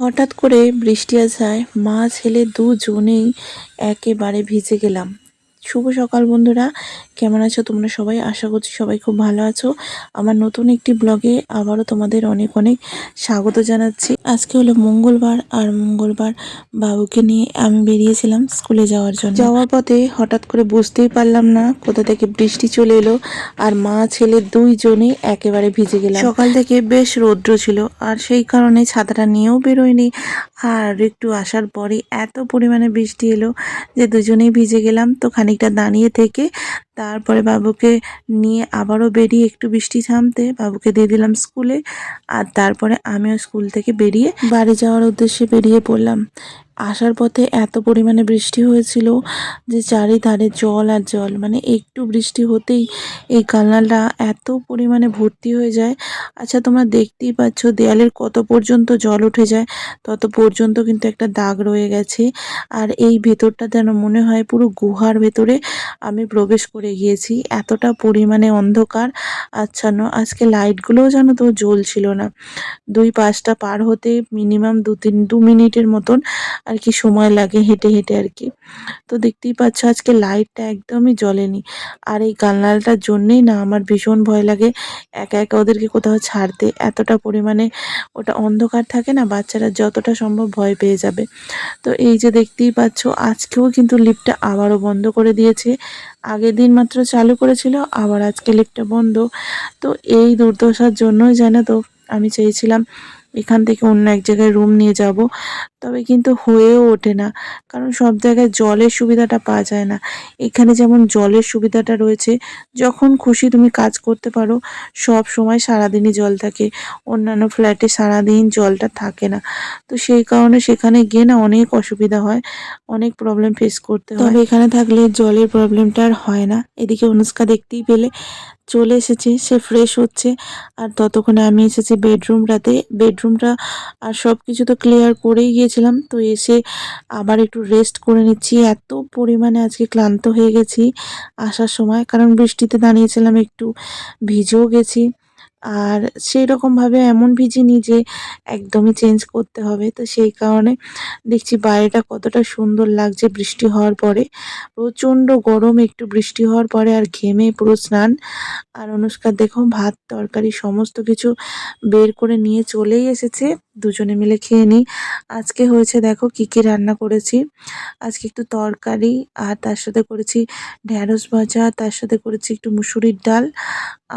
হঠাৎ করে বৃষ্টি আসায় মা ছেলে দুজনেই একেবারে ভিজে গেলাম। শুভ সকাল বন্ধুরা, কেমন আছো তোমরা সবাই? আশা করছি সবাই খুব ভালো আছো। আমার নতুন একটি ব্লগে আবারও তোমাদের অনেক অনেক স্বাগত জানাচ্ছি। আজকে হলো মঙ্গলবার, আর মঙ্গলবার বাবুকে নিয়ে আমি বেরিয়েছিলাম স্কুলে যাওয়ার জন্য। যাওয়ার পথে হঠাৎ করে বুঝতেই পারলাম না কোথা থেকে বৃষ্টি চলে এলো, আর মা ছেলে দুইজনেই একেবারে ভিজে গেলাম। সকাল থেকে বেশ রৌদ্র ছিল, আর সেই কারণে ছাতাটা নিয়েও বেরোয়নি। আর একটু আসার পরে এত পরিমাণে বৃষ্টি এলো যে দুজনেই ভিজে গেলাম। তো খানিকটা দাঁড়িয়ে থেকে তারপরে বাবুকে নিয়ে আবারও বেরিয়ে একটু বৃষ্টি থামতে বাবুকে দিয়ে দিলাম স্কুলে। আর তারপরে আমিও স্কুল থেকে বেরিয়ে বাড়ি যাওয়ার উদ্দেশ্যে বেরিয়ে পড়লাম। আসার পথে এত পরিমাণে বৃষ্টি হয়েছিল যে চারিধারে জল আর জল, মানে একটু বৃষ্টি হতেই এই কানালটা এত পরিমাণে ভর্তি হয়ে যায়। আচ্ছা, তোমরা দেখতেই পাচ্ছ দেয়ালের কত পর্যন্ত জল উঠে যায়, তত পর্যন্ত কিন্তু একটা দাগ রয়ে গেছে। আর এই ভেতরটা যেন মনে হয় পুরো গুহার ভেতরে আমি প্রবেশ করে গিয়েছি, এতটা পরিমাণে অন্ধকার আচ্ছন্ন। আজকে লাইটগুলোও যেন তো জ্বলছিল না। দুই পাশটা পার হতে মিনিমাম 2 মিনিটের মতন আর কি সময় লাগে, হেঁটে হেঁটে আর কি। তো দেখতেই পাচ্ছ আজকে লাইটটা একদমই জ্বলেনি। আর এই কালনালটার জন্যেই না আমার ভীষণ ভয় লাগে একা একা ওদেরকে কোথাও ছাড়তে। এতটা পরিমাণে ওটা অন্ধকার থাকে না, বাচ্চারা যতটা সম্ভব ভয় পেয়ে যাবে। তো এই যে দেখতেই পাচ্ছ আজকেও কিন্তু লিফটটা আবারও বন্ধ করে দিয়েছে। আগের দিন মাত্র চালু করেছিল, আবার আজকে লিফটটা বন্ধ। তো এই দুর্দশার জন্যই জানো তো আমি চেয়েছিলাম এখান থেকে অন্য এক জায়গায় রুম নিয়ে যাব, তবে কিন্তু হয়েও ওঠে না, কারণ সব জায়গায় জলের সুবিধাটা পাওয়া যায় না। এখানে যেমন জলের সুবিধাটা রয়েছে, যখন খুশি তুমি কাজ করতে পারো, সব সময় সারাদিনই জল থাকে। অন্যান্য ফ্ল্যাটে সারাদিন জলটা থাকে না। তো সেই কারণে সেখানে গিয়ে না অনেক অসুবিধা হয়, অনেক প্রবলেম ফেস করতে হয়। তবে এখানে থাকলে জলের প্রবলেমটা আর হয় না। এদিকে অনুষ্কা দেখতেই পেলে চলে এসেছে, সে ফ্রেশ হচ্ছে। আর ততক্ষণে আমি এসেছি বেডরুমটা আর সব কিছু তো ক্লিয়ার করেই গিয়েছিলাম। তো এসে আবার একটু রেস্ট করে নিচ্ছি। এত পরিমাণে আজকে ক্লান্ত হয়ে গেছি আসার সময়, কারণ বৃষ্টিতে দাঁড়িয়েছিলাম, একটু ভিজেও গেছি। আর সেই রকমভাবে এমন ভিজিনি যে একদমই চেঞ্জ করতে হবে। তো সেই কারণে দেখছি বাইরেটা কতটা সুন্দর লাগছে বৃষ্টি হওয়ার পরে। প্রচণ্ড গরম, একটু বৃষ্টি হওয়ার পরে আর ঘেমে পুরো স্নান। আর অনুষ্কার দেখো ভাত তরকারি সমস্ত কিছু বের করে নিয়ে চলেই এসেছে, দুজনে মিলে খেয়ে নিই। আজকে হয়েছে দেখো কি কি রান্না করেছি। আজকে একটু তরকারি, আর তার সাথে করেছি ঢ্যাঁড়স ভাজা, তার সাথে করেছি একটু মুসুরির ডাল।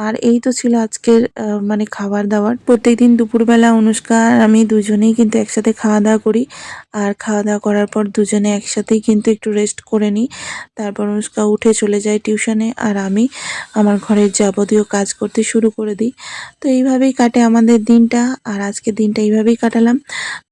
আর এই তো ছিল আজকের মানে খাবার দাবার। প্রত্যেকদিন দুপুরবেলা অনুষ্কা আর আমি দুজনেই কিন্তু একসাথে খাওয়া দাওয়া করি। আর খাওয়া দাওয়া করার পর দুজনে একসাথেই কিন্তু একটু রেস্ট করে নিই। তারপর অনুষ্কা উঠে চলে যায় টিউশনে, আর আমি আমার ঘরের যাবতীয় কাজ করতে শুরু করে দিই। তো এইভাবেই কাটে আমাদের দিনটা, আর আজকের দিনটা এইভাবেই কাটালাম।